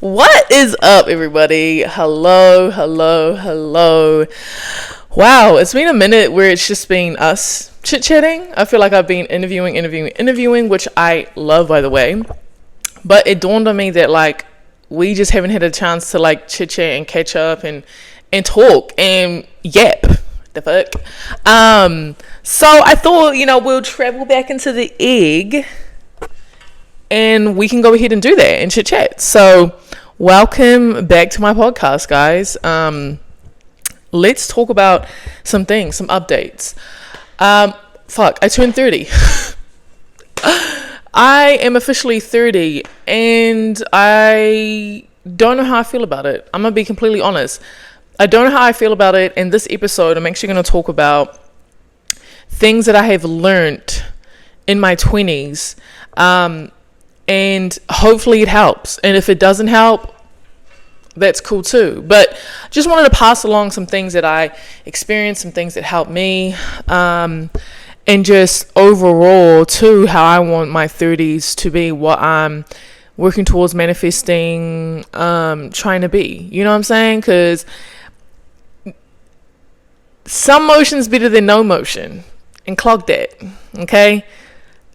What is up, everybody? Hello. Wow, it's been a minute where it's just been us chit-chatting. I feel like I've been interviewing, which I love, by the way. But it dawned on me that, like, we just haven't had a chance to, like, chit-chat and catch up and talk and yap. The fuck? So I thought, we'll travel back into the egg and we can go ahead and do that and chit-chat. So welcome back to my podcast, guys. Let's talk about some things, some updates. I turned 30. I am officially 30 and I don't know how I feel about it. I'm gonna be completely honest. I don't know how I feel about it. In this episode, I'm actually going to talk about things that I have learned in my 20s. And hopefully it helps. And if it doesn't help, that's cool too. But just wanted to pass along some things that I experienced, some things that helped me. And just overall too, how I want my 30s to be, what I'm working towards manifesting, trying to be. You know what I'm saying? Because some motion's better than no motion. And clock that. Okay?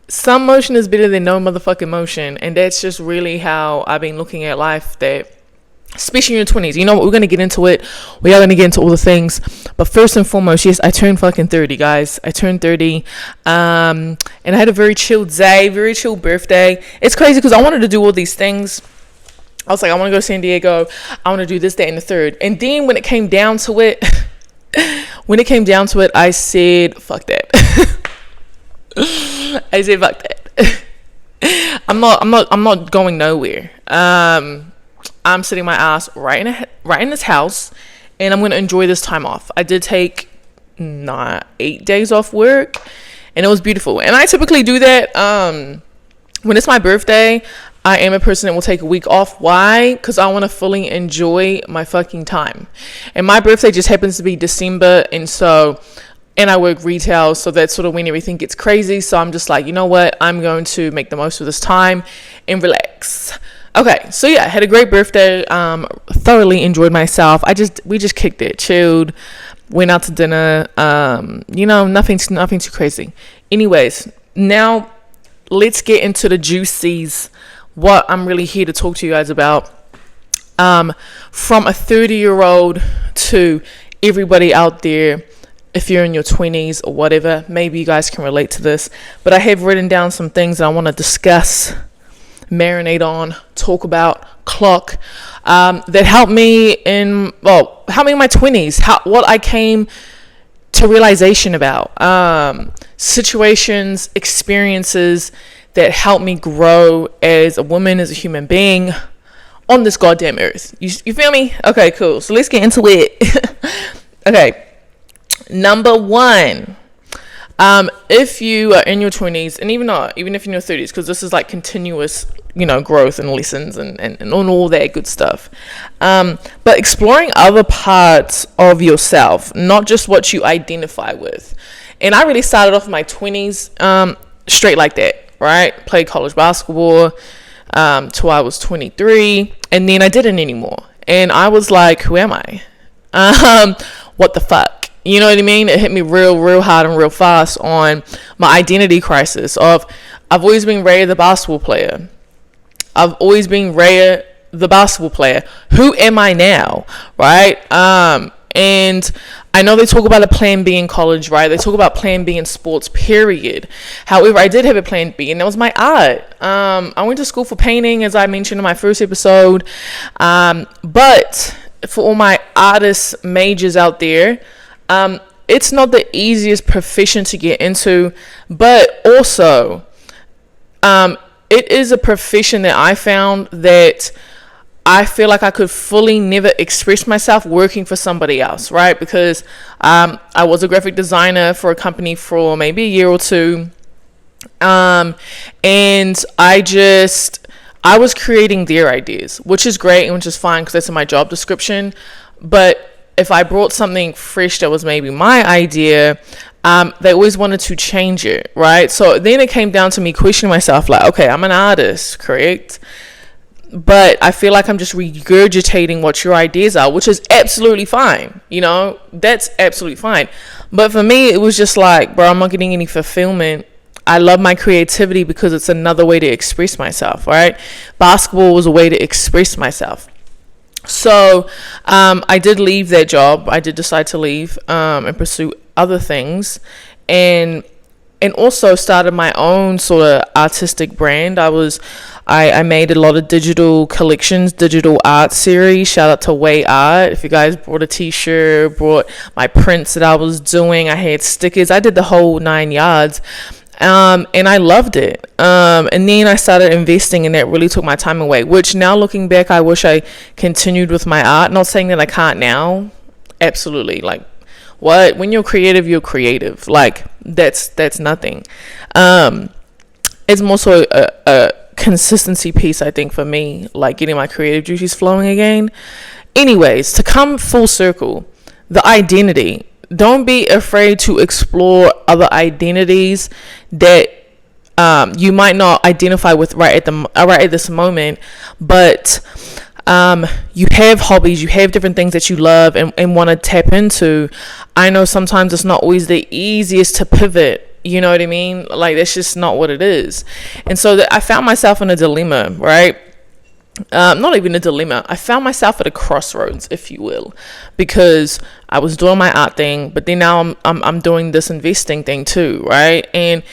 Some motion is better than no motherfucking motion. And that's just really how I've been looking at life, that especially in your 20s. You know what? We're going to get into it. We are going to get into all the things. But first and foremost, yes, I turned fucking 30, guys. I turned 30. And I had a very chill day, very chill birthday. It's crazy because I wanted to do all these things. I was like, I want to go to San Diego. I want to do this, that, and the third. And then when it came down to it, I said, fuck that. I said, fuck that. I'm not going nowhere. I'm sitting my ass right in this house, and I'm going to enjoy this time off. I did take 8 days off work, and it was beautiful. And I typically do that when it's my birthday. I am a person that will take a week off. Why? Because I want to fully enjoy my fucking time. And my birthday just happens to be December, and I work retail, so that's sort of when everything gets crazy. So I'm just like, you know what? I'm going to make the most of this time and relax. Okay, so yeah, had a great birthday. Thoroughly enjoyed myself. We just kicked it, chilled, went out to dinner. Nothing too crazy. Anyways, now let's get into the juicies. What I'm really here to talk to you guys about. From a 30-year-old to everybody out there, if you're in your 20s or whatever, maybe you guys can relate to this. But I have written down some things that I want to discuss, marinate on, talk about, clock, that helped me in my 20s, what I came to realization about, situations, experiences that helped me grow as a woman, as a human being on this goddamn earth. You feel me? Okay, cool. So let's get into it. Okay. Number one, if you are in your 20s, and even if in your 30s, because this is like continuous, growth and lessons and all that good stuff. But exploring other parts of yourself, not just what you identify with. And I really started off my 20s straight like that, right? Played college basketball till I was 23, and then I didn't anymore. And I was like, who am I? What the fuck? You know what I mean? It hit me real hard and real fast on my identity crisis of, I've always been Raya the basketball player. Who am I now? Right? And I know they talk about a plan B in college, right? They talk about plan B in sports, period. However, I did have a plan B, and that was my art. I went to school for painting, as I mentioned in my first episode. But for all my artist majors out there, it's not the easiest profession to get into, but also it is a profession that I found that I feel like I could fully never express myself working for somebody else, right? Because I was a graphic designer for a company for maybe a year or two, and I was creating their ideas, which is great and which is fine because that's in my job description. But if I brought something fresh that was maybe my idea, they always wanted to change it, right? So then it came down to me questioning myself, like, okay, I'm an artist, correct? but I feel like I'm just regurgitating what your ideas are, which is absolutely fine. You know, that's absolutely fine. But for me, it was just like, bro, I'm not getting any fulfillment. I love my creativity because it's another way to express myself, right? Basketball was a way to express myself. So I did leave that job. I did decide to leave and pursue other things, and also started my own sort of artistic brand. I made a lot of digital collections, digital art series. Shout out to Way Art. If you guys brought a t-shirt, brought my prints that I was doing, I had stickers, I did the whole 9 yards. And I loved it. And then I started investing, and that really took my time away, which now looking back, I wish I continued with my art. Not saying that I can't now. Absolutely. Like, what? When you're creative, you're creative. Like, that's nothing. It's more so a consistency piece, I think, for me, like getting my creative juices flowing again. Anyways, to come full circle, the identity. Don't be afraid to explore other identities that you might not identify with right at this moment, but you have hobbies, you have different things that you love and want to tap into. I know sometimes it's not always the easiest to pivot. You know what I mean? Like, that's just not what it is. And so I found myself in a dilemma, right? Not even a dilemma. I found myself at a crossroads, if you will, because I was doing my art thing, but then now I'm doing this investing thing too, right? And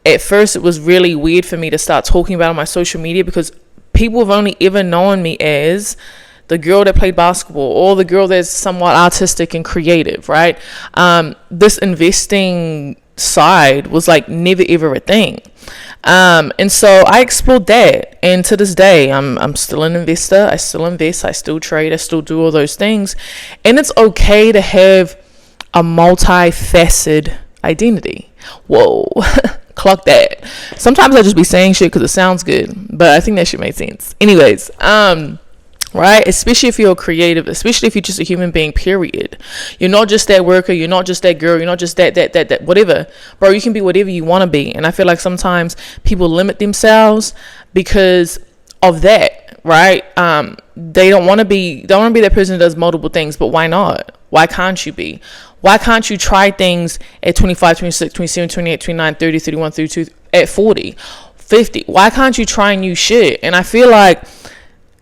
at first it was really weird for me to start talking about it on my social media, because people have only ever known me as the girl that played basketball, or the girl that's somewhat artistic and creative, right? This investing side was like never ever a thing. And so I explored that, and to this day I'm still an investor. I still invest, I still trade, I still do all those things. And it's okay to have a multifaceted identity. Whoa. Clock that. Sometimes I just be saying shit because it sounds good, but I think that shit made sense. Anyways, right? Especially if you're creative, especially if you're just a human being, period. You're not just that worker, you're not just that girl, you're not just that, whatever. Bro, you can be whatever you want to be. And I feel like sometimes people limit themselves because of that, right? They don't want to be that person that does multiple things, but why not? Why can't you be? Why can't you try things at 25, 26, 27, 28, 29, 30, 31, 32, at 40, 50? Why can't you try new shit? And I feel like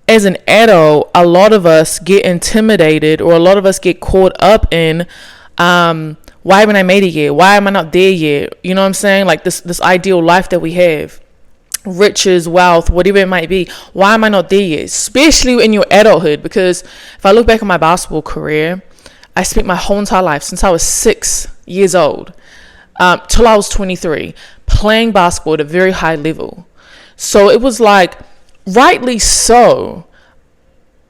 as an adult, a lot of us get intimidated, or a lot of us get caught up in, why haven't I made it yet? Why am I not there yet? You know what I'm saying? Like this ideal life that we have, riches, wealth, whatever it might be. Why am I not there yet? Especially in your adulthood, because if I look back on my basketball career, I spent my whole entire life since I was 6 years old, till I was 23, playing basketball at a very high level. So it was like, rightly so,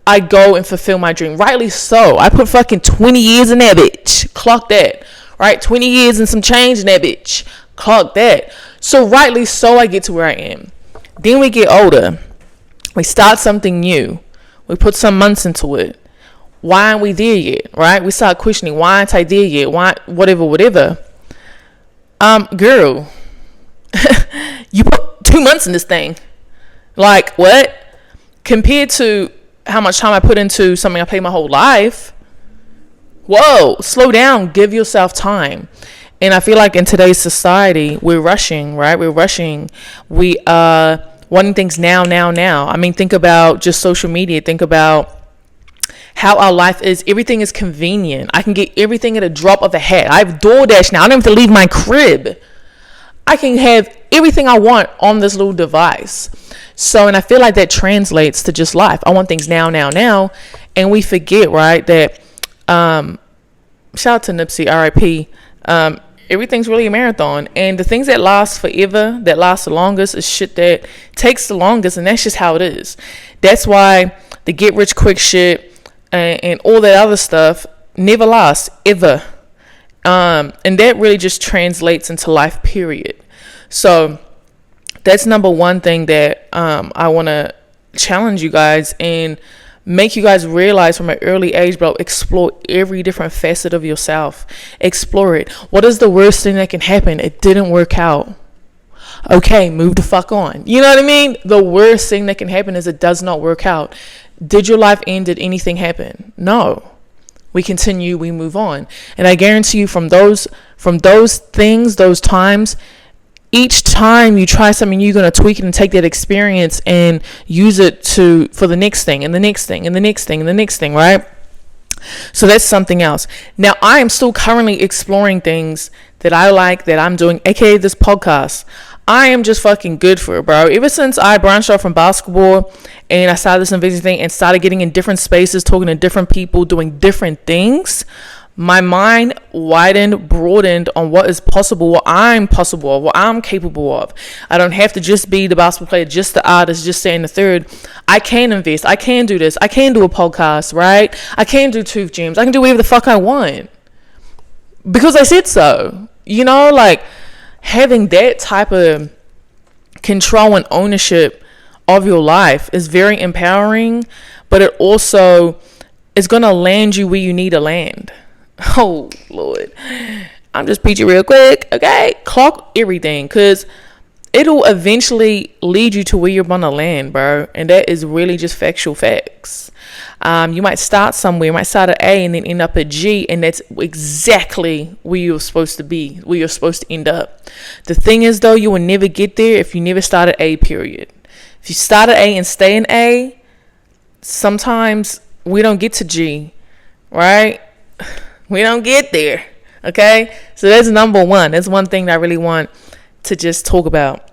I go and fulfill my dream. Rightly so, I put fucking 20 years in that bitch. Clock that. Right? 20 years and some change in that bitch. Clock that. So rightly so, I get to where I am. Then we get older. We start something new. We put some months into it. Why aren't we there yet? Right? We start questioning, why aren't I there yet? Why, whatever. Girl, you put 2 months in this thing. Like, what? Compared to how much time I put into something I played my whole life. Whoa, slow down, give yourself time. And I feel like in today's society, we're rushing, right? We're rushing. We are wanting things now. I mean, think about just social media. Think about how our life is. Everything is convenient. I can get everything at a drop of a hat. I have DoorDash now. I don't have to leave my crib. I can have everything I want on this little device. So, and I feel like that translates to just life. I want things now. And we forget, right, that, shout out to Nipsey, R.I.P., everything's really a marathon. And the things that last forever, that last the longest, is shit that takes the longest. And that's just how it is. That's why the get rich quick shit and all that other stuff never lasts, ever. And that really just translates into life, period. So that's number one thing that I want to challenge you guys and make you guys realize from an early age, bro. Explore every different facet of yourself. Explore it. What is the worst thing that can happen? It didn't work out. Okay, move the fuck on. You know what I mean? The worst thing that can happen is it does not work out. Did your life end? Did anything happen? No. We continue, we move on. And I guarantee you from those things, those times, each time you try something, you're going to tweak it and take that experience and use it for the next thing and the next thing and the next thing and the next thing, right? So that's something else. Now, I am still currently exploring things that I like, that I'm doing, aka this podcast. I am just fucking good for it, bro. Ever since I branched off from basketball and I started this investing thing and started getting in different spaces, talking to different people, doing different things, my mind widened, broadened on what is possible, what I'm capable of. I don't have to just be the basketball player, just the artist, just saying the third. I can invest. I can do this. I can do a podcast, right? I can do tooth gyms. I can do whatever the fuck I want because I said so. You know, like having that type of control and ownership of your life is very empowering, but it also is going to land you where you need to land. Oh, Lord. I'm just preaching real quick, okay? Clock everything, because it'll eventually lead you to where you're going to land, bro. And that is really just factual facts. You might start somewhere. You might start at A and then end up at G, and that's exactly where you're supposed to be, where you're supposed to end up. The thing is, though, you will never get there if you never start at A, period. If you start at A and stay in A, sometimes we don't get to G, right? We don't get there, okay? So that's number one. That's one thing that I really want to just talk about.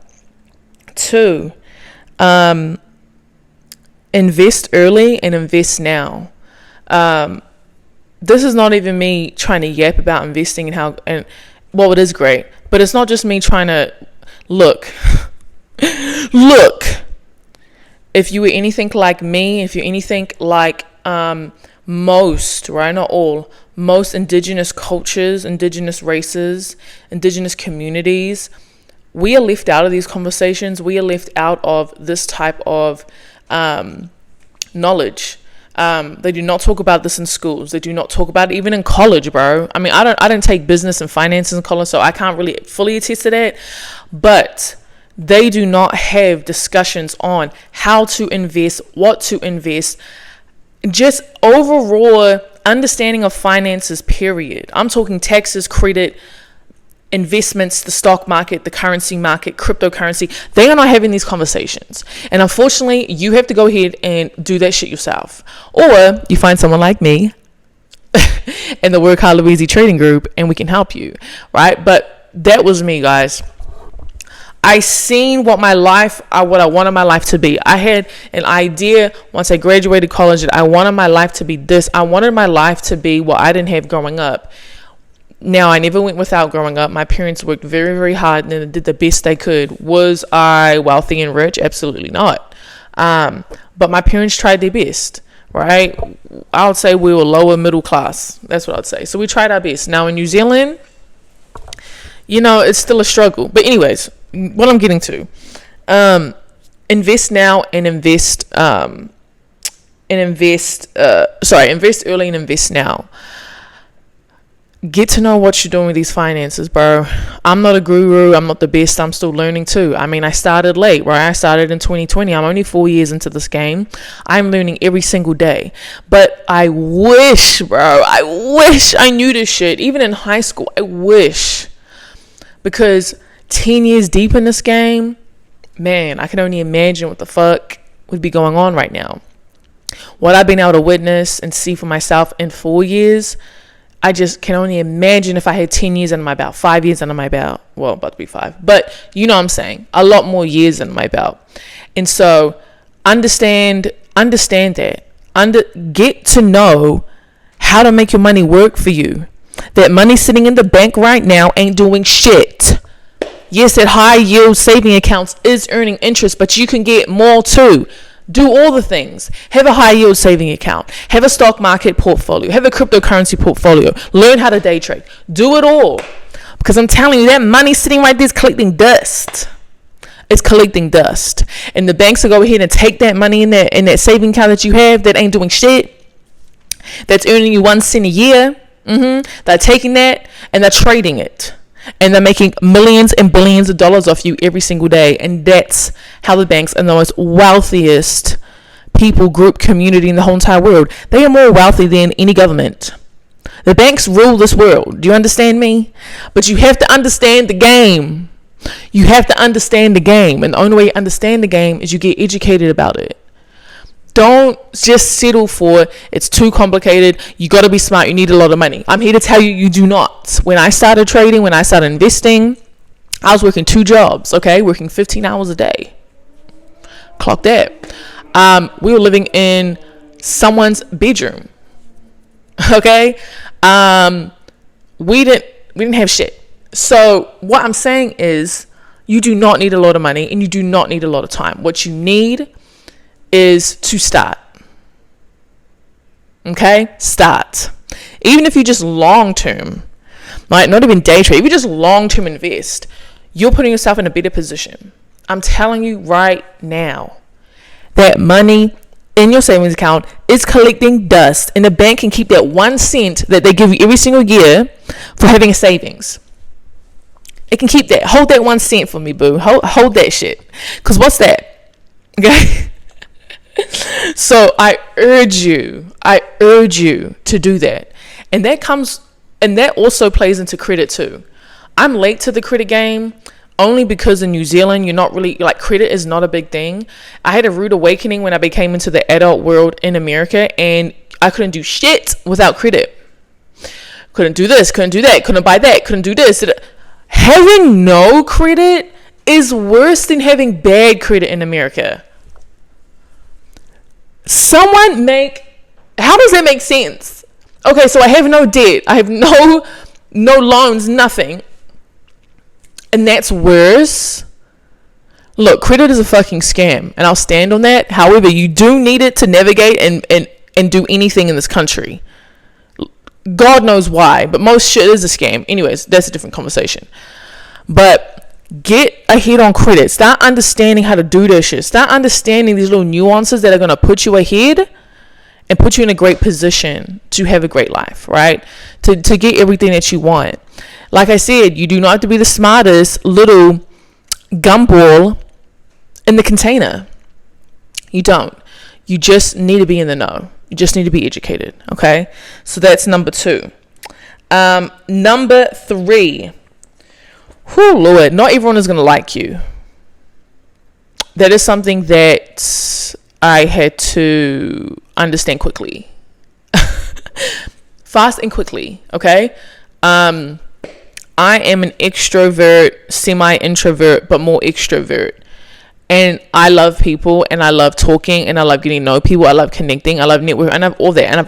2, invest early and invest now. This is not even me trying to yap about investing and how, and well, it is great, but it's not just me trying to look. If you were anything like me, if you're anything like most, right, not all, most indigenous cultures, indigenous races, indigenous communities, we are left out of these conversations. We are left out of this type of knowledge. They do not talk about this in schools. They do not talk about it even in college, bro. I mean, I don't take business and finances in college, so I can't really fully attest to that. But they do not have discussions on how to invest, what to invest, just overall understanding of finances, period. I'm talking taxes, credit, investments, the stock market, the currency market, cryptocurrency. They are not having these conversations. And unfortunately, you have to go ahead and do that shit yourself. Or you find someone like me in the Work Hard Live Easy trading group and we can help you, right? But that was me, guys. I seen what I wanted my life to be. I had an idea once I graduated college that I wanted my life to be this. I wanted my life to be what I didn't have growing up. Now, I never went without growing up. My parents worked very, very hard and they did the best they could. Was I wealthy and rich? Absolutely not. But my parents tried their best, right? I would say we were lower middle class. That's what I'd say. So we tried our best. Now in New Zealand, you know, it's still a struggle. But anyways, what I'm getting to, invest now and invest early and invest now. Get to know what you're doing with these finances, bro. I'm not a guru. I'm not the best. I'm still learning too. I mean, I started late, right? I started in 2020. I'm only 4 years into this game. I'm learning every single day. But I wish, bro, I knew this shit. Even in high school, I wish. Because 10 years deep in this game, man, I can only imagine what the fuck would be going on right now. What I've been able to witness and see for myself in 4 years, I just can only imagine if I had 10 years under my belt, 5 years under my belt. Well, about to be 5. But you know what I'm saying. A lot more years under my belt. And so understand that. Get to know how to make your money work for you. That money sitting in the bank right now ain't doing shit. Yes, that high yield saving accounts is earning interest, but you can get more too. Do all the things. Have a high yield saving account. Have a stock market portfolio. Have a cryptocurrency portfolio. Learn how to day trade. Do it all. Because I'm telling you, that money sitting right there is collecting dust. It's collecting dust. And the banks will go ahead and take that money in that saving account that you have that ain't doing shit, that's earning you 1 cent a year. They're taking that and they're trading it. And they're making millions and billions of dollars off you every single day. And that's how the banks are the most wealthiest people, group, community in the whole entire world. They are more wealthy than any government. The banks rule this world. Do you understand me? But you have to understand the game. You have to understand the game. And the only way you understand the game is you get educated about it. Don't just settle for it's too complicated. You got to be smart. You need a lot of money. I'm here to tell you, you do not. When I started trading, when I started investing, I was working 2 jobs, okay? Working 15 hours a day. Clock that. We were living in someone's bedroom, okay? We didn't have shit. So what I'm saying is you do not need a lot of money and you do not need a lot of time. What you need is to start. Okay? Start. Even if you just long term, like not even day trade, if you just long term invest, you're putting yourself in a better position. I'm telling you right now that money in your savings account is collecting dust, and the bank can keep that 1 cent that they give you every single year for having a savings. It can keep that. Hold that 1 cent for me, boo. Hold that shit. Because what's that? Okay? So I urge you to do that. And that also plays into credit too. I'm late to the credit game only because in New Zealand, you're not really, like, credit is not a big thing. I had a rude awakening when I became into the adult world in America, and I couldn't do shit without credit. Couldn't do this, couldn't do that, couldn't buy that, couldn't do this. Having no credit is worse than having bad credit in America. How does that make sense? Okay, so I have no debt. I have no loans, nothing. And that's worse. Look, credit is a fucking scam, and I'll stand on that. However, you do need it to navigate and do anything in this country. God knows why, but most shit is a scam. Anyways, that's a different conversation. But get ahead on credit. Start understanding how to do this shit. Start understanding these little nuances that are going to put you ahead and put you in a great position to have a great life, right? To get everything that you want. Like I said, you do not have to be the smartest little gumball in the container. You don't. You just need to be in the know. You just need to be educated, okay? So that's number 2. Number 3. Whew, Lord, not everyone is going to like you. That is something that I had to understand quickly. Fast and quickly, okay? I am an extrovert, semi-introvert, but more extrovert. And I love people, and I love talking, and I love getting to know people. I love connecting. I love networking, and I have all that. And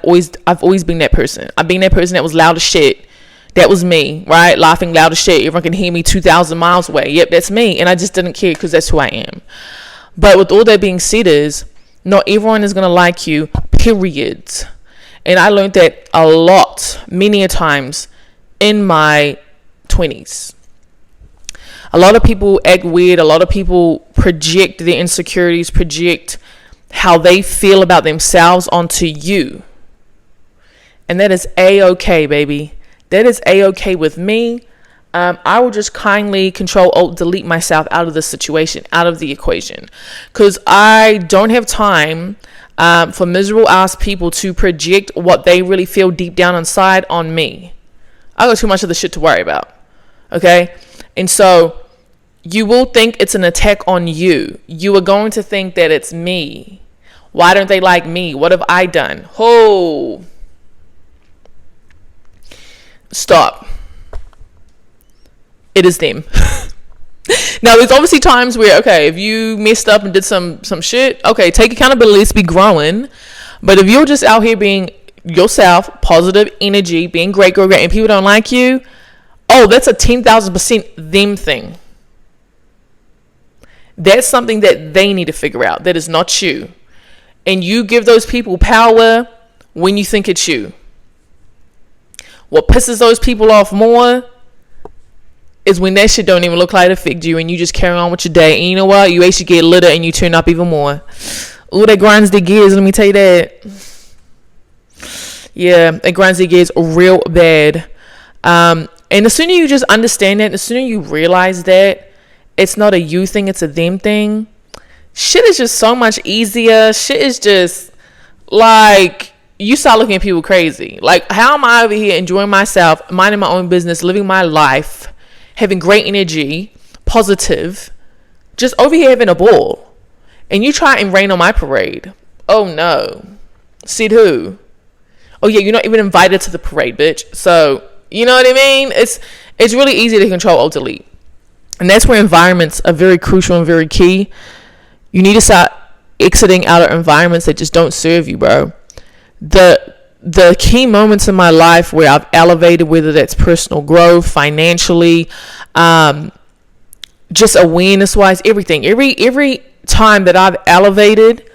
I've always been that person. I've been that person that was loud as shit. That was me, right? Laughing loud as shit. Everyone can hear me 2,000 miles away. Yep, that's me. And I just didn't care because that's who I am. But with all that being said is, not everyone is going to like you, period. And I learned that a lot, many a times in my 20s. A lot of people act weird. A lot of people project their insecurities, project how they feel about themselves onto you. And that is A-okay, baby. That is A-okay with me. I will just kindly Control-Alt-Delete myself out of the situation, out of the equation. Because I don't have time for miserable ass people to project what they really feel deep down inside on me. I got too much of the shit to worry about. Okay? And so you will think it's an attack on you. You are going to think that it's me. Why don't they like me? What have I done? Oh. Stop. It is them. Now, there's obviously times where, okay, if you messed up and did some shit, okay, take accountability, let's be growing. But if you're just out here being yourself, positive energy, being great, and people don't like you, oh, that's a 10,000% them thing. That's something that they need to figure out. That is not you. And you give those people power when you think it's you. What pisses those people off more is when that shit don't even look like it affect you and you just carry on with your day. And you know what? You actually get litter and you turn up even more. Ooh, that grinds their gears. Let me tell you that. Yeah, it grinds their gears real bad. And the sooner you just understand that, the sooner you realize that it's not a you thing, it's a them thing, shit is just so much easier. Shit is just like, you start looking at people crazy. Like, how am I over here enjoying myself, minding my own business, living my life, having great energy, positive, just over here having a ball, and you try and rain on my parade? Oh no. Said who? Oh yeah, you're not even invited to the parade, bitch. So, you know what I mean? It's really easy to control, alt, delete. And that's where environments are very crucial and very key. You need to start exiting out of environments that just don't serve you, bro. The key moments in my life where I've elevated, whether that's personal growth, financially, just awareness wise, everything, every time that I've elevated,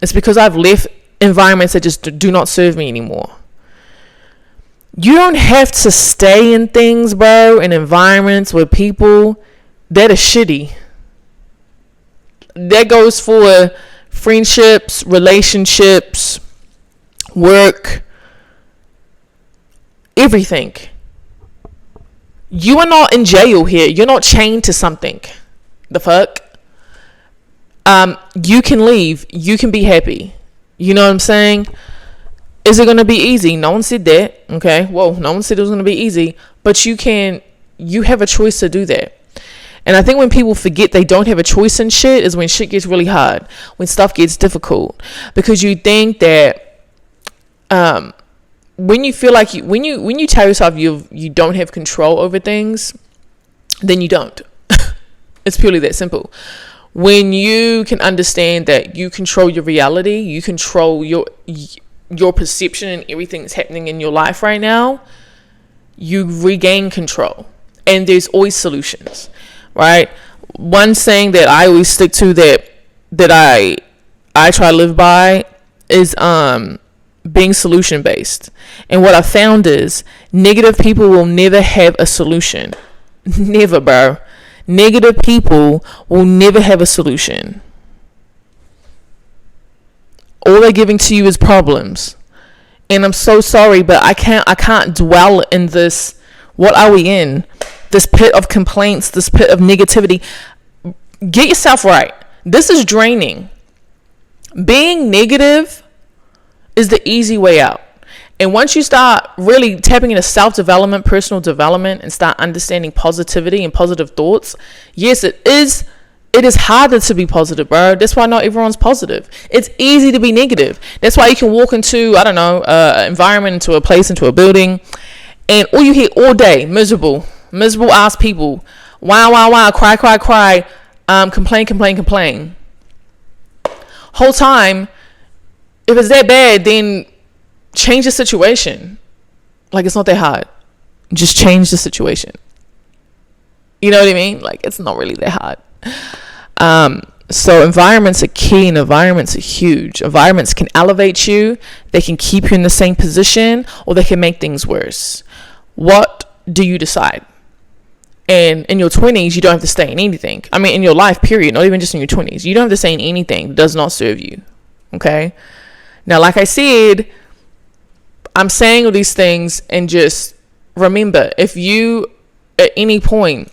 it's because I've left environments that just do not serve me anymore. You don't have to stay in things, bro, in environments with people that are shitty. That goes for friendships, relationships, work, everything. You are not in jail here. You're not chained to something. The fuck? You can leave. You can be happy. You know what I'm saying? Is it going to be easy? No one said that. Okay. Whoa. No one said it was going to be easy. But you have a choice to do that. And I think when people forget they don't have a choice in shit is when shit gets really hard. When stuff gets difficult. Because you think that when you feel like when you tell yourself you don't have control over things, then you don't. It's purely that simple. When you can understand that you control your reality, you control your perception and everything that's happening in your life right now, you regain control. And there's always solutions, right? One saying that I always stick to that I try to live by is being solution based. And what I found is negative people will never have a solution. Never, bro. Negative people will never have a solution. All they're giving to you is problems. And I'm so sorry, but I can't dwell in this. What are we in? This pit of complaints, this pit of negativity. Get yourself right. This is draining. Being negative is the easy way out. And once you start really tapping into self-development, personal development, and start understanding positivity and positive thoughts, yes, it is harder to be positive, bro. That's why not everyone's positive. It's easy to be negative. That's why you can walk into, I don't know, an environment, into a place, into a building, and all you hear all day, miserable ass people. Wow, cry, complain. Whole time, if it's that bad, then change the situation. Like, it's not that hard. Just change the situation. You know what I mean? Like, it's not really that hard. So environments are key, and environments are huge. Environments can elevate you. They can keep you in the same position, or they can make things worse. What do you decide? And in your 20s, you don't have to stay in anything. I mean, in your life, period. Not even just in your 20s. You don't have to stay in anything that does not serve you. Okay? Now, like I said, I'm saying all these things, and just remember, if you at any point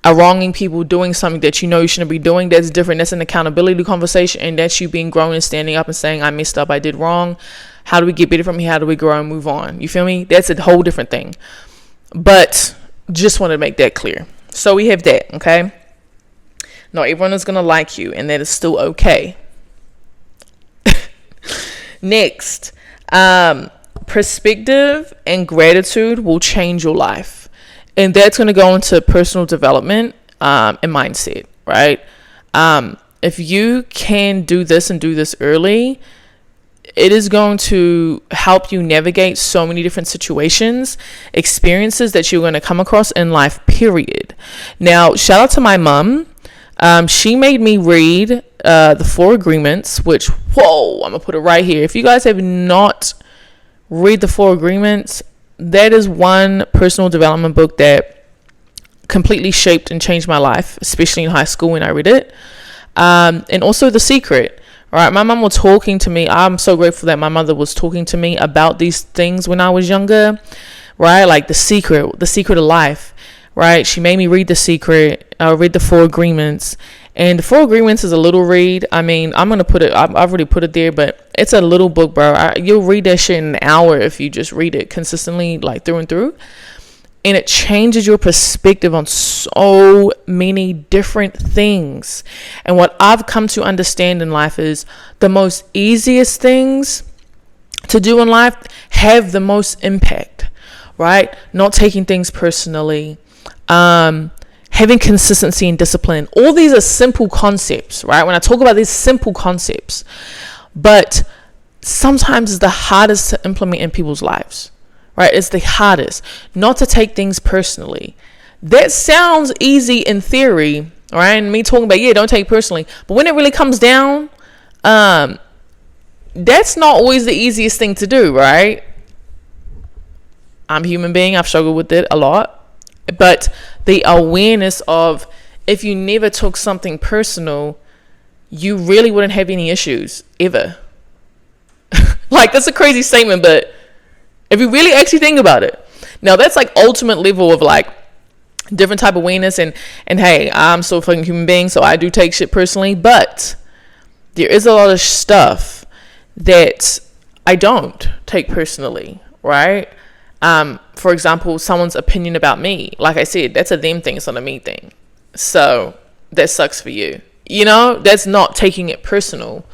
are wronging people, doing something that you know you shouldn't be doing, that's different. That's an accountability conversation, and that's you being grown and standing up and saying, I messed up, I did wrong. How do we get better from here? How do we grow and move on? You feel me? That's a whole different thing. But just want to make that clear. So we have that, okay? Not everyone is going to like you, and that is still okay. Next, perspective and gratitude will change your life. And that's going to go into personal development and mindset, right? If you can do this and do this early, it is going to help you navigate so many different situations, experiences that you're going to come across in life, period. Now, shout out to my mom. She made me read the 4 Agreements, which, whoa, I'm going to put it right here. If you guys have not read the 4 Agreements, that is one personal development book that completely shaped and changed my life, especially in high school when I read it. And also The Secret. All right, my mom was talking to me. I'm so grateful that my mother was talking to me about these things when I was younger. right? Like The Secret of Life, right? She made me read The Secret. I read the Four Agreements. And the Four Agreements is a little read. I mean, I'm going to put it, I've already put it there, but it's a little book, bro. You'll read that shit in an hour if you just read it consistently, like through and through. And it changes your perspective on so many different things. And what I've come to understand in life is the most easiest things to do in life have the most impact, right? Not taking things personally, having consistency and discipline. All these are simple concepts, right? When I talk about these simple concepts, but sometimes it's the hardest to implement in people's lives, right? It's the hardest not to take things personally. That sounds easy in theory, right? And me talking about, don't take it personally. But when it really comes down, that's not always the easiest thing to do, right? I'm a human being. I've struggled with it a lot. But the awareness of, if you never took something personal, you really wouldn't have any issues ever. Like, that's a crazy statement, but if you really actually think about it, now that's like ultimate level of like different type of awareness. And hey, I'm still a fucking human being, so I do take shit personally, but there is a lot of stuff that I don't take personally, right? For example, someone's opinion about me, like I said, that's a them thing, it's not a me thing. So that sucks for you. That's not taking it personal.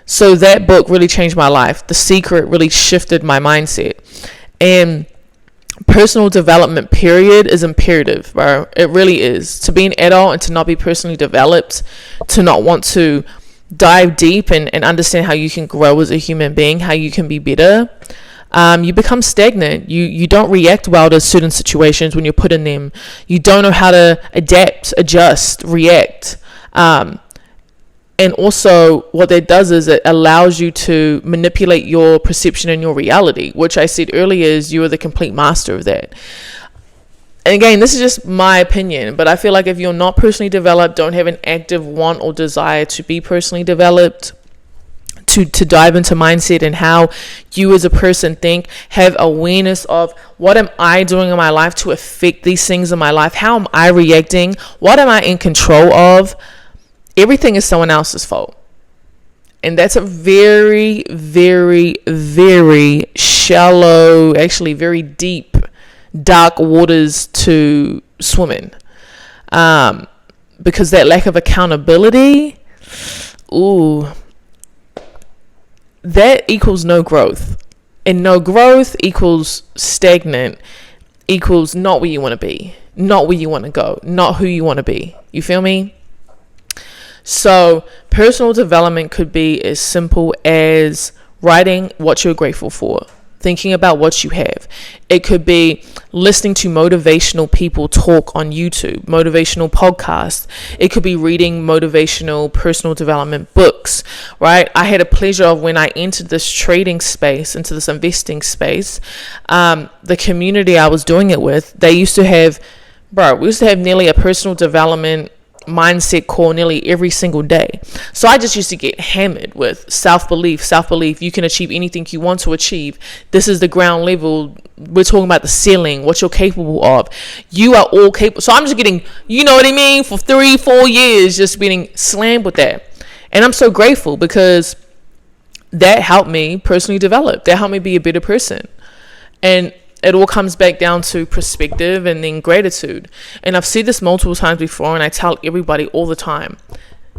So that book really changed my life. The Secret really shifted my mindset. And personal development, period, is imperative, bro. It really is. To be an adult and to not be personally developed, to not want to dive deep and understand how you can grow as a human being, how you can be better, you become stagnant. You don't react well to certain situations when you're put in them. You don't know how to adapt, adjust, react. And also what that does is it allows you to manipulate your perception and your reality, which I said earlier is you are the complete master of that. And again, this is just my opinion, but I feel like if you're not personally developed, don't have an active want or desire to be personally developed, to dive into mindset and how you as a person think, have awareness of what am I doing in my life to affect these things in my life? How am I reacting? What am I in control of? Everything is someone else's fault. And that's a very, very, very shallow, actually very deep, dark waters to swim in. Because that lack of accountability, that equals no growth. And no growth equals stagnant, equals not where you want to be, not where you want to go, not who you want to be. You feel me? So personal development could be as simple as writing what you're grateful for, thinking about what you have. It could be listening to motivational people talk on YouTube, motivational podcasts. It could be reading motivational personal development books, right? I had a pleasure of, when I entered this trading space, into this investing space, the community I was doing it with, they used to have, we used to have nearly a personal development mindset call nearly every single day. So I just used to get hammered with self-belief. You can achieve anything you want to achieve. This is the ground level. We're talking about the ceiling, what you're capable of. You are all capable. So I'm just getting, you know what I mean, for 3-4 years, just being slammed with that. And I'm so grateful because that helped me personally develop. That helped me be a better person. And it all comes back down to perspective and then gratitude. And I've said this multiple times before, and I tell everybody all the time,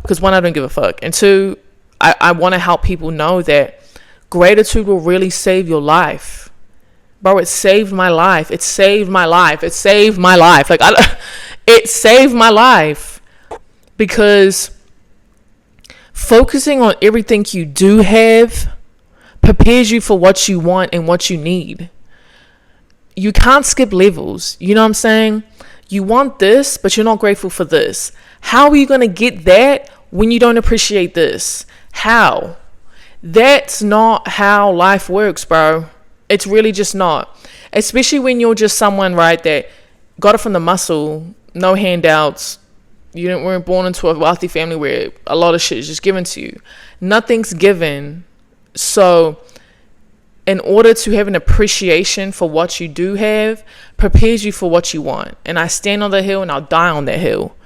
because one, I don't give a fuck, and two, I want to help people know that gratitude will really save your life. Bro, it saved my life. It saved my life. It saved my life. It saved my life, because focusing on everything you do have prepares you for what you want and what you need. You can't skip levels. You know what I'm saying? You want this, but you're not grateful for this. How are you going to get that when you don't appreciate this? How? That's not how life works, bro. It's really just not. Especially when you're just someone, right, that got it from the muscle, no handouts. You weren't born into a wealthy family where a lot of shit is just given to you. Nothing's given. So in order to have an appreciation for what you do have, prepares you for what you want. And I stand on the hill and I'll die on that hill.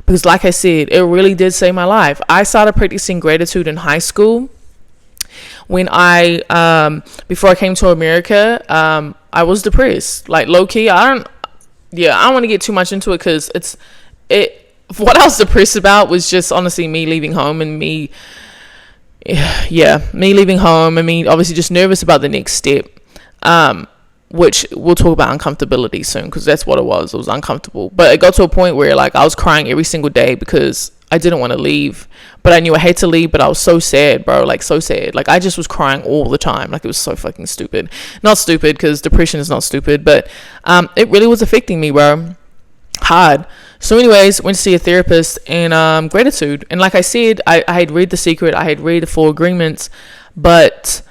Because like I said, it really did save my life. I started practicing gratitude in high school. When before I came to America, I was depressed. Like low key, I don't want to get too much into it because what I was depressed about was just honestly me leaving home and me leaving home and me obviously just nervous about the next step, which we'll talk about uncomfortability soon, because that's what it was uncomfortable. But it got to a point where like I was crying every single day because I didn't want to leave, but I knew I had to leave. But I was so sad, bro, like so sad. Like I just was crying all the time. Like it was so fucking stupid. Not stupid, because depression is not stupid, but it really was affecting me, bro, hard. So anyways, went to see a therapist and gratitude. And like I said, I had read The Secret, I had read the 4 Agreements, but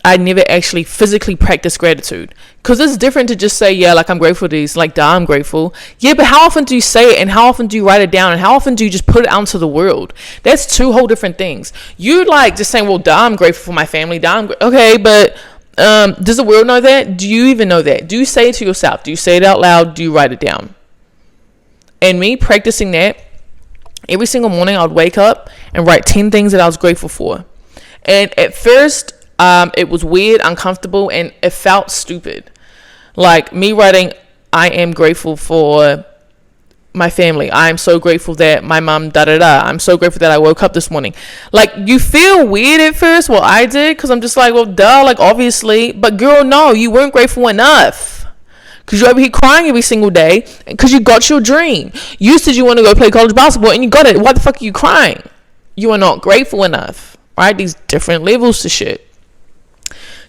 I never actually physically practiced gratitude. Because it's different to just say, yeah, like I'm grateful to these, like, I'm grateful. Yeah, but how often do you say it, and how often do you write it down, and how often do you just put it out into the world? That's 2 whole different things. You like just saying, well, I'm grateful for my family. Okay, but does the world know that? Do you even know that? Do you say it to yourself? Do you say it out loud? Do you write it down? And me practicing that, every single morning I would wake up and write 10 things that I was grateful for. And at first, it was weird, uncomfortable, and it felt stupid. Like me writing, I am grateful for my family. I am so grateful that my mom, I'm so grateful that I woke up this morning. Like, you feel weird at first. Well, I did, because I'm just like, well, like, obviously. But girl, no, you weren't grateful enough. Because you're over here crying every single day because you got your dream. You said you want to go play college basketball and you got it. Why the fuck are you crying? You are not grateful enough, right? These different levels to shit.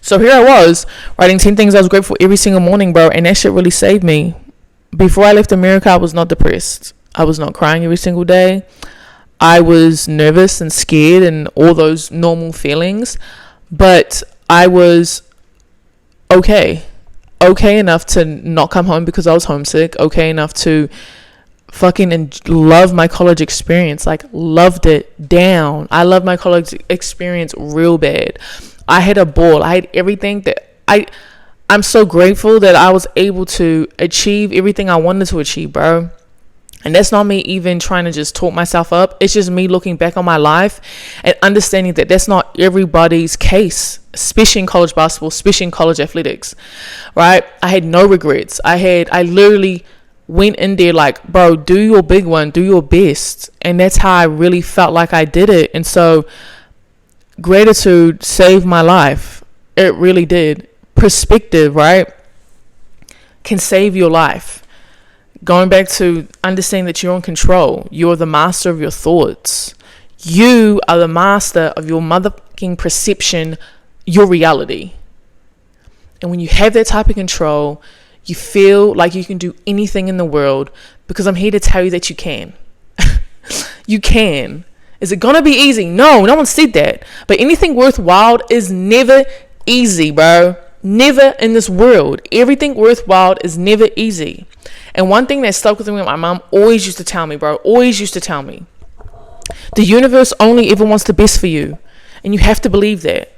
So here I was writing 10 things I was grateful every single morning, bro. And that shit really saved me. Before I left America, I was not depressed. I was not crying every single day. I was nervous and scared and all those normal feelings. But I was okay enough to not come home because I was homesick, okay enough to fucking love my college experience, like loved it down. I love my college experience real bad. I had a ball. I had everything that I'm so grateful that I was able to achieve everything I wanted to achieve, bro. And that's not me even trying to just talk myself up. It's just me looking back on my life and understanding that that's not everybody's case, especially in college basketball, especially in college athletics, right? I had no regrets. I literally went in there like, bro, do your big one, do your best. And that's how I really felt like I did it. And so gratitude saved my life. It really did. Perspective, right, can save your life. Going back to understanding that you're in control. You're the master of your thoughts. You are the master of your motherfucking perception, your reality. And when you have that type of control, you feel like you can do anything in the world, because I'm here to tell you that you can. You can. Is it going to be easy? No one said that. But anything worthwhile is never easy, bro. Never in this world. Everything worthwhile is never easy. And one thing that stuck with me, my mom always used to tell me, bro, the universe only ever wants the best for you. And you have to believe that.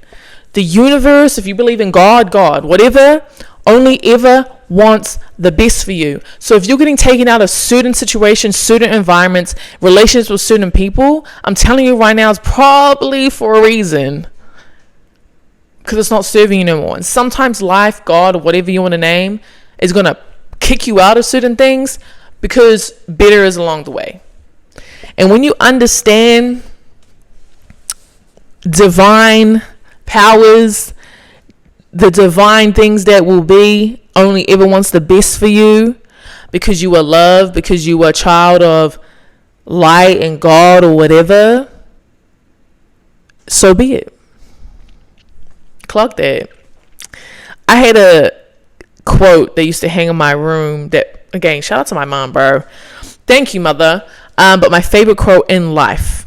The universe, if you believe in God, whatever, only ever wants the best for you. So if you're getting taken out of certain situations, certain environments, relationships with certain people, I'm telling you right now, it's probably for a reason. Because it's not serving you no more. And sometimes life, God, or whatever you want to name, is going to kick you out of certain things because better is along the way. And when you understand divine powers, the divine things that will be, only ever wants the best for you, because you are loved, because you are a child of light and God or whatever, so be it. Clock that. I had a quote that used to hang in my room that, again, shout out to my mom, bro. Thank you, mother. But my favorite quote in life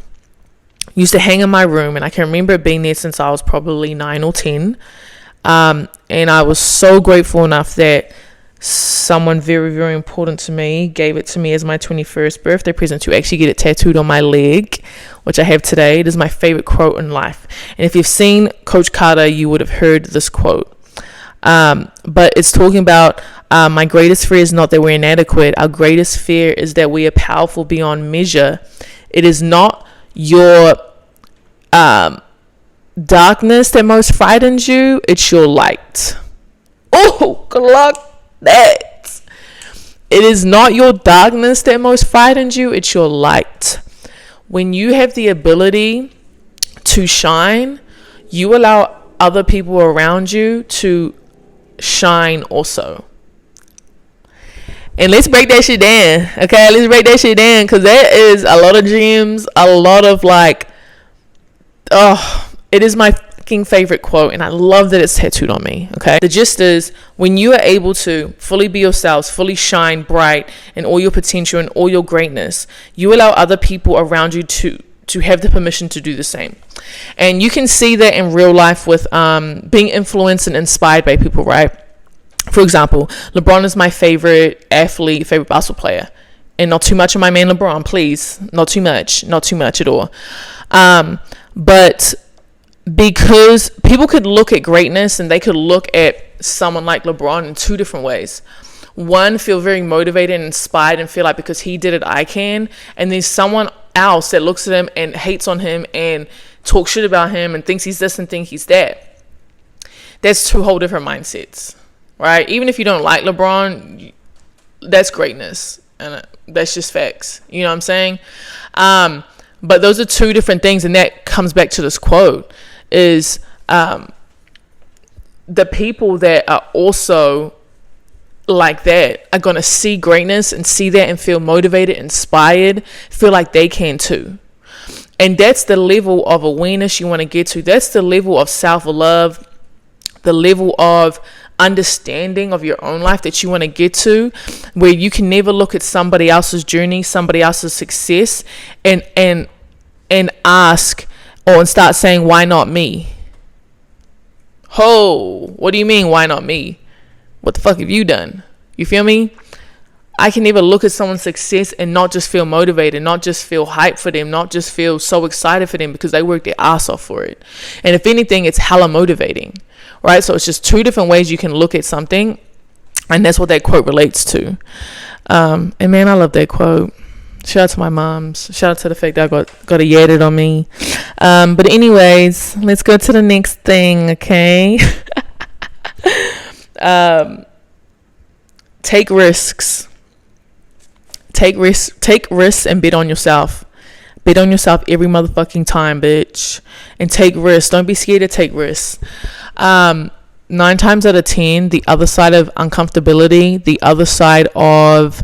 used to hang in my room, and I can remember it being there since I was probably 9 or 10. And I was so grateful enough that someone very, very important to me gave it to me as my 21st birthday present to actually get it tattooed on my leg, which I have today. It is my favorite quote in life. And if you've seen Coach Carter, you would have heard this quote. But it's talking about my greatest fear is not that we're inadequate. Our greatest fear is that we are powerful beyond measure. It is not your darkness that most frightens you. It's your light. Oh, good luck. That it is not your darkness that most frightens you, it's your light. When you have the ability to shine, you allow other people around you to shine also. And let's break that shit down, okay? Let's break that shit down, because there is a lot of gems, a lot of it is my favorite quote, and I love that it's tattooed on me. Okay, the gist is, when you are able to fully be yourselves, fully shine bright in all your potential and all your greatness, you allow other people around you to have the permission to do the same. And you can see that in real life with being influenced and inspired by people, right? For example, LeBron is my favorite athlete, favorite basketball player, and not too much of my man LeBron, please, not too much at all. But because people could look at greatness and they could look at someone like LeBron in two different ways. One, feel very motivated and inspired and feel like because he did it, I can. And there's someone else that looks at him and hates on him and talks shit about him and thinks he's this and thinks he's that. That's two whole different mindsets, right? Even if you don't like LeBron, that's greatness. And that's just facts. You know what I'm saying? But those are two different things. And that comes back to this quote. Is the people that are also like that are going to see greatness and see that and feel motivated, inspired, feel like they can too. And that's the level of awareness you want to get to. That's the level of self-love, the level of understanding of your own life that you want to get to, where you can never look at somebody else's journey, somebody else's success, and ask and start saying, why not me? What do you mean, why not me? What the fuck have you done? You feel me? I can never look at someone's success and not just feel motivated, not just feel hyped for them, not just feel so excited for them because they worked their ass off for it. And if anything, it's hella motivating, right? So it's just two different ways you can look at something, and that's what that quote relates to. And man, I love that quote. Shout out to my moms. Shout out to the fact that I got a yapped on me. But anyways, let's go to the next thing, okay? Take risks. Take risks and bet on yourself. Bet on yourself every motherfucking time, bitch. And take risks. Don't be scared to take risks. 9 times out of 10, the other side of uncomfortability, the other side of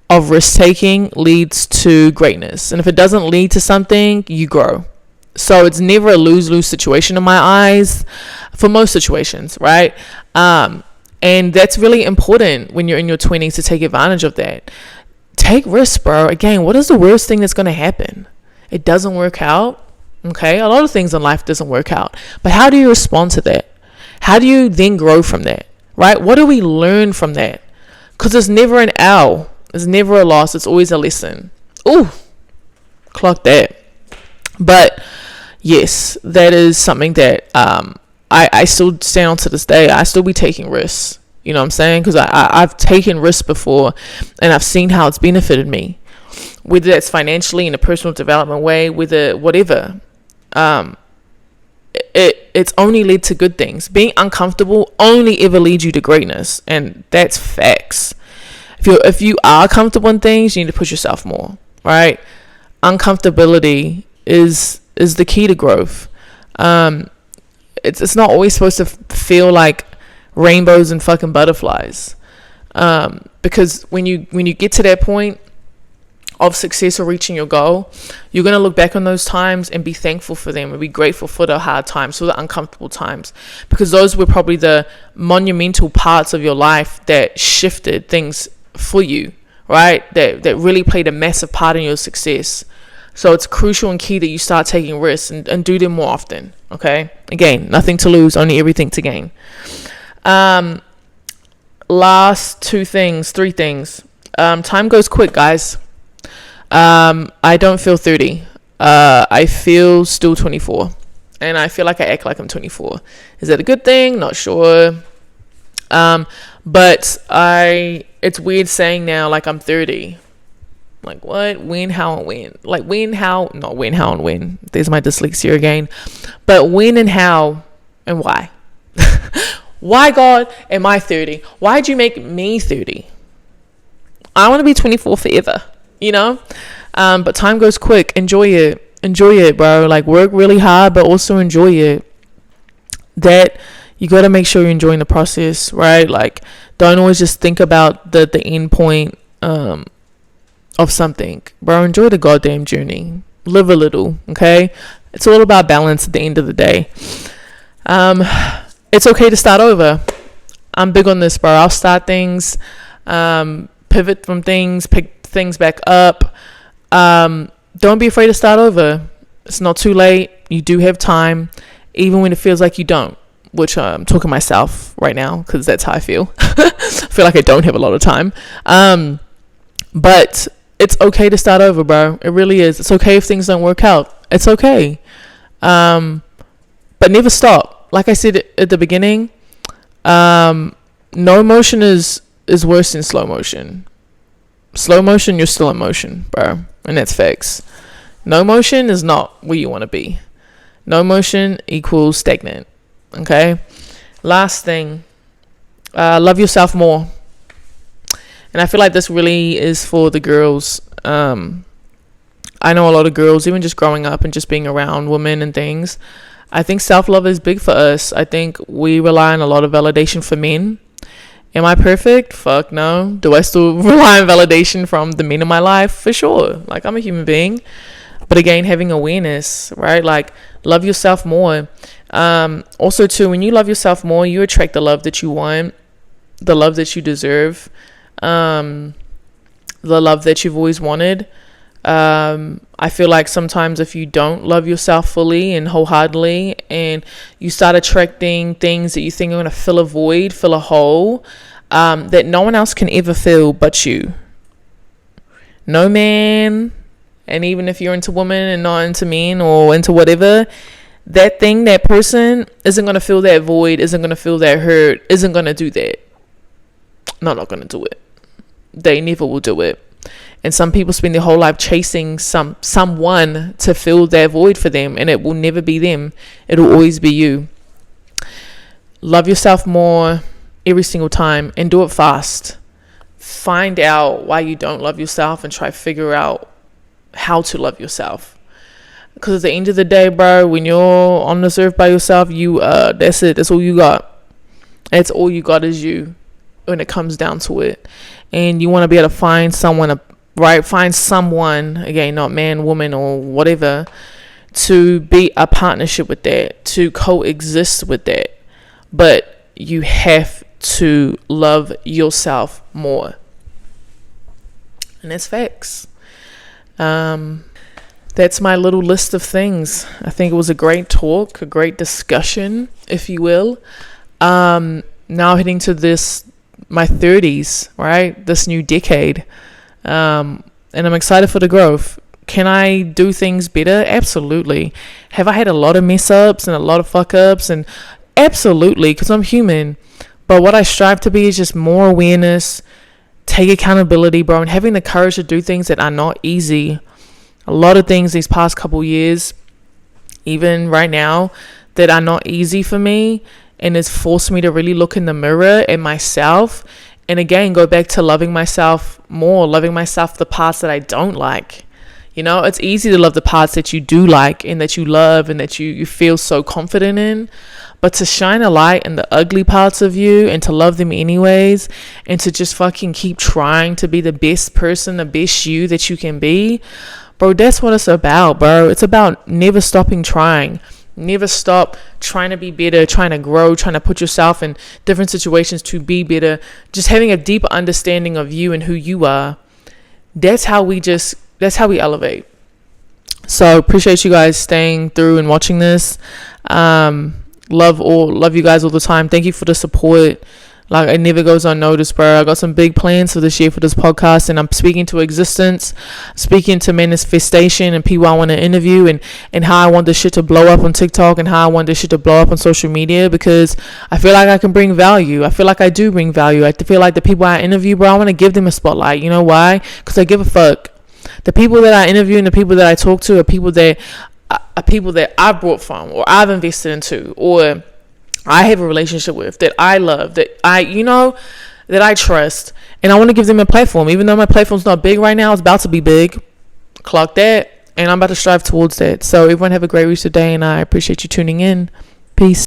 risk taking leads to greatness. And if it doesn't lead to something, you grow. So it's never a lose-lose situation in my eyes for most situations, right? And that's really important when you're in your 20s to take advantage of that. Take risks, bro. Again, what is the worst thing that's going to happen? It doesn't work out. Okay, a lot of things in life doesn't work out. But how do you respond to that? How do you then grow from that, right? What do we learn from that? Because it's never an L. It's never a loss. It's always a lesson. Ooh, clock that. But yes, that is something that I still stand on to this day. I still be taking risks. You know what I'm saying? Because I've taken risks before, and I've seen how it's benefited me. Whether that's financially, in a personal development way, whether whatever. It's only led to good things. Being uncomfortable only ever leads you to greatness, and that's facts. If you are comfortable in things, you need to push yourself more, right? Uncomfortability is the key to growth. It's not always supposed to feel like rainbows and fucking butterflies, because when you get to that point of success or reaching your goal, you're going to look back on those times and be thankful for them and be grateful for the hard times, for the uncomfortable times, because those were probably the monumental parts of your life that shifted things for you, right? That really played a massive part in your success. So it's crucial and key that you start taking risks and do them more often. Okay, again, nothing to lose, only everything to gain. Last three things. Time goes quick, guys. I don't feel 30. I feel still 24. And I feel like I act like I'm 24. Is that a good thing? Not sure. But it's weird saying now like I'm 30. Like what? When, how, and when? Like when, how? Not when, how, and when. There's my dyslexia again. But when and how and why? Why, God, am I 30? Why'd you make me 30? I want to be 24 forever, you know? But time goes quick. Enjoy it, bro. Like work really hard, but also enjoy it. That you got to make sure you're enjoying the process, right? Like don't always just think about the end point of something, bro. Enjoy the goddamn journey. Live a little, okay? It's all about balance at the end of the day. It's okay to start over. I'm big on this, bro. I'll start things, pivot from things, pick things back up. Don't be afraid to start over. It's not too late. You do have time, even when it feels like you don't, which I'm talking to myself right now because that's how I feel. I feel like I don't have a lot of time. But it's okay to start over, bro. It really is. It's okay if things don't work out. It's okay. But never stop. Like I said at the beginning, no motion is worse than slow motion. Slow motion, you're still in motion, bro. And that's facts. No motion is not where you want to be. No motion equals stagnant. Okay? Last thing. Love yourself more. And I feel like this really is for the girls. I know a lot of girls, even just growing up and just being around women and things. I think self-love is big for us. I think we rely on a lot of validation for men. Am I perfect? Fuck no. Do I still rely on validation from the men in my life? For sure. Like, I'm a human being. But again, having awareness, right? Like, love yourself more. Also, too, when you love yourself more, you attract the love that you want, the love that you deserve, the love that you've always wanted. I feel like sometimes if you don't love yourself fully and wholeheartedly, and you start attracting things that you think are going to fill a void, fill a hole, that no one else can ever fill but you. No man, and even if you're into women and not into men or into whatever, that thing, that person isn't going to fill that void, isn't going to feel that hurt, isn't going to do that. No, not going to do it. They never will do it. And some people spend their whole life chasing someone to fill that void for them, and it will never be them. It'll always be you. Love yourself more every single time, and do it fast. Find out why you don't love yourself and try to figure out how to love yourself. Because at the end of the day, bro, when you're on this earth by yourself, that's it. That's all you got. That's all you got is you when it comes down to it. And you want to be able to find someone, find someone, again, not man, woman, or whatever, to be a partnership with that, to coexist with that. But you have to love yourself more. And that's facts. That's my little list of things. I think it was a great talk, a great discussion, if you will. Now heading to my 30s, right? This new decade. And I'm excited for the growth. Can I do things better? Absolutely. Have I had a lot of mess ups and a lot of fuck ups? And absolutely, because I'm human. But what I strive to be is just more awareness, take accountability, bro, and having the courage to do things that are not easy. A lot of things these past couple years, even right now, that are not easy for me, and it's forced me to really look in the mirror at myself, and again go back to loving myself more, loving myself the parts that I don't like. You know, it's easy to love the parts that you do like and that you love and that you feel so confident in, but to shine a light in the ugly parts of you and to love them anyways, and to just fucking keep trying to be the best person, the best you that you can be, bro, that's what it's about, bro. It's about never stopping trying. Never stop trying to be better, trying to grow, trying to put yourself in different situations to be better. Just having a deeper understanding of you and who you are. That's how we elevate. So appreciate you guys staying through and watching this. Love you guys all the time. Thank you for the support. Like, it never goes unnoticed, bro. I got some big plans for this year for this podcast, and I'm speaking to existence, speaking to manifestation and people I want to interview, and how I want this shit to blow up on TikTok and how I want this shit to blow up on social media, because I feel like I can bring value. I feel like I do bring value. I feel like the people I interview, bro, I want to give them a spotlight. You know why? Because I give a fuck. The people that I interview and the people that I talk to are people that I brought from, or I've invested into, or I have a relationship with, that I love, that I trust, and I want to give them a platform. Even though my platform's not big right now, it's about to be big. Clock that, and I'm about to strive towards that. So everyone have a great rest of the day, and I appreciate you tuning in. Peace.